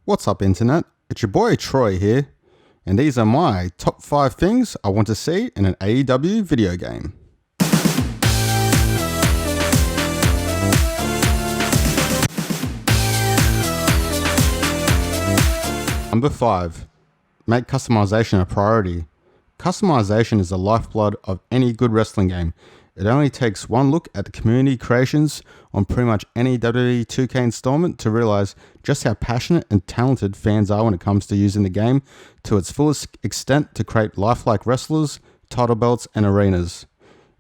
What's up, Internet? It's your boy Troy here, and these are my top 5 things I want to see in an AEW video game. Number 5. Make customization a priority. Customization is the lifeblood of any good wrestling game. It only takes one look at the community creations on pretty much any WWE 2K installment to realize just how passionate and talented fans are when it comes to using the game to its fullest extent to create lifelike wrestlers, title belts, and arenas.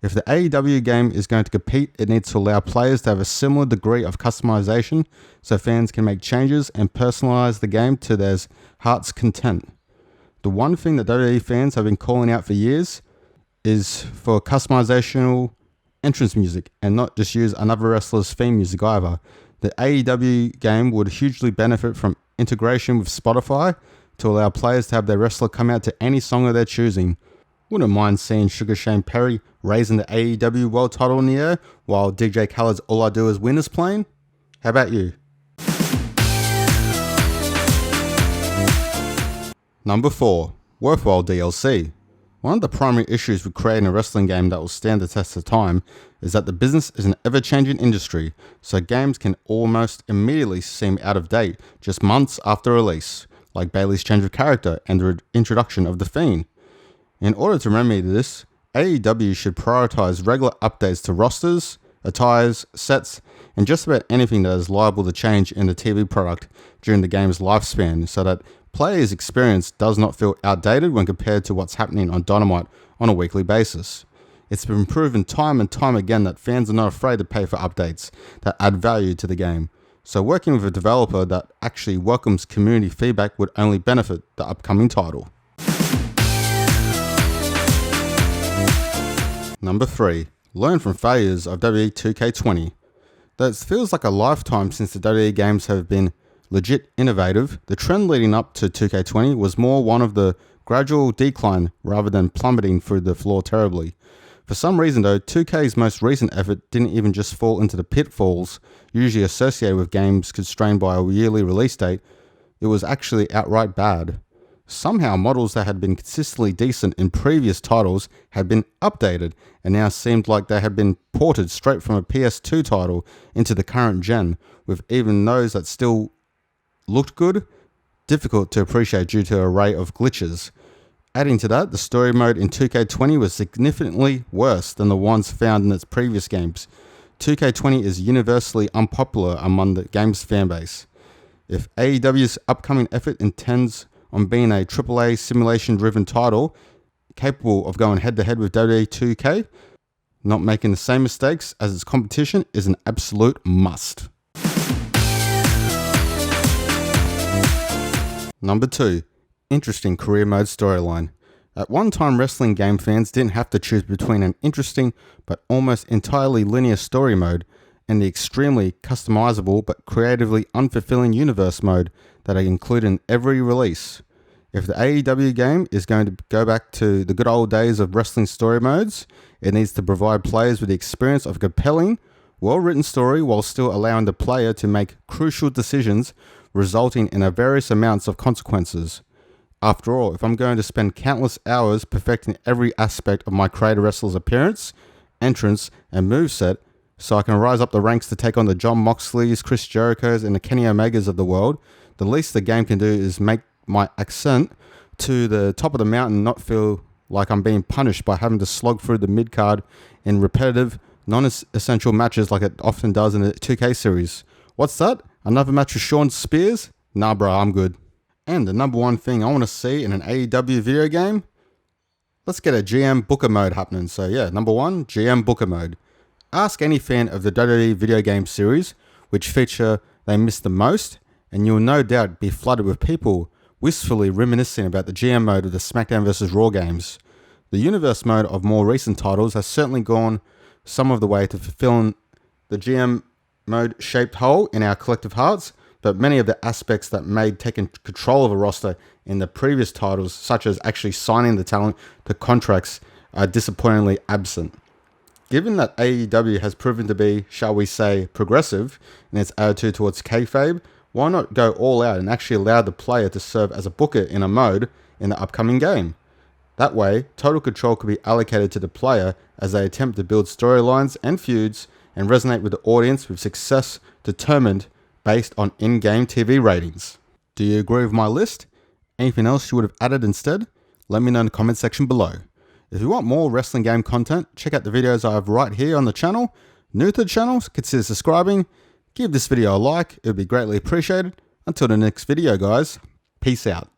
If the AEW game is going to compete, it needs to allow players to have a similar degree of customization so fans can make changes and personalize the game to their heart's content. The one thing that WWE fans have been calling out for years is for customizational entrance music and not just use another wrestler's theme music either. The AEW game would hugely benefit from integration with Spotify to allow players to have their wrestler come out to any song of their choosing. Wouldn't mind seeing Sugar Shane Perry raising the AEW world title in the air while DJ Khaled's All I Do Is Win is playing. How about you? Number 4. Worthwhile DLC. One of the primary issues with creating a wrestling game that will stand the test of time is that the business is an ever-changing industry, so games can almost immediately seem out of date just months after release, like Bayley's change of character and the introduction of The Fiend. In order to remedy this, AEW should prioritize regular updates to rosters, attires, sets, and just about anything that is liable to change in the TV product during the game's lifespan so that players' experience does not feel outdated when compared to what's happening on Dynamite on a weekly basis. It's been proven time and time again that fans are not afraid to pay for updates that add value to the game. So working with a developer that actually welcomes community feedback would only benefit the upcoming title. Number 3. Learn from failures of WWE 2K20. Though it feels like a lifetime since the WWE games have been legit innovative, the trend leading up to 2K20 was more one of the gradual decline rather than plummeting through the floor terribly. For some reason though, 2K's most recent effort didn't even just fall into the pitfalls usually associated with games constrained by a yearly release date, it was actually outright bad. Somehow models that had been consistently decent in previous titles had been updated and now seemed like they had been ported straight from a PS2 title into the current gen, with even those that still looked good, difficult to appreciate due to an array of glitches. Adding to that, the story mode in 2K20 was significantly worse than the ones found in its previous games. 2K20 is universally unpopular among the game's fanbase. If AEW's upcoming effort intends on being a AAA simulation-driven title capable of going head-to-head with WWE 2K, not making the same mistakes as its competition is an absolute must. Number 2. Interesting career mode storyline. At one time, wrestling game fans didn't have to choose between an interesting but almost entirely linear story mode and the extremely customizable but creatively unfulfilling universe mode that are included in every release. If the AEW game is going to go back to the good old days of wrestling story modes, it needs to provide players with the experience of a compelling, well-written story while still allowing the player to make crucial decisions resulting in a various amounts of consequences. After all, if I'm going to spend countless hours perfecting every aspect of my creator wrestler's appearance, entrance, and moveset, so I can rise up the ranks to take on the Jon Moxleys, Chris Jerichos, and the Kenny Omegas of the world, the least the game can do is make my ascent to the top of the mountain not feel like I'm being punished by having to slog through the mid-card in repetitive, non-essential matches like it often does in the 2K series. What's that? Another match with Shawn Spears? Nah bro, I'm good. And the number one thing I want to see in an AEW video game? Let's get a GM Booker mode happening. So yeah, number 1, GM Booker mode. Ask any fan of the WWE video game series which feature they missed the most, and you'll no doubt be flooded with people wistfully reminiscing about the GM mode of the SmackDown vs. Raw games. The universe mode of more recent titles has certainly gone some of the way to fulfilling the GM mode shaped hole in our collective hearts, but many of the aspects that made taking control of a roster in the previous titles, such as actually signing the talent to contracts, are disappointingly absent. Given that AEW has proven to be, shall we say, progressive in its attitude towards kayfabe, Why not go all out and actually allow the player to serve as a booker in a mode in the upcoming game? That way, total control could be allocated to the player as they attempt to build storylines and feuds and resonate with the audience, with success determined based on in-game TV ratings. Do you agree with my list? Anything else you would have added instead? Let me know in the comment section below. If you want more wrestling game content, check out the videos I have right here on the channel. New to the channel, consider subscribing. Give this video a like, it would be greatly appreciated. Until the next video guys, peace out.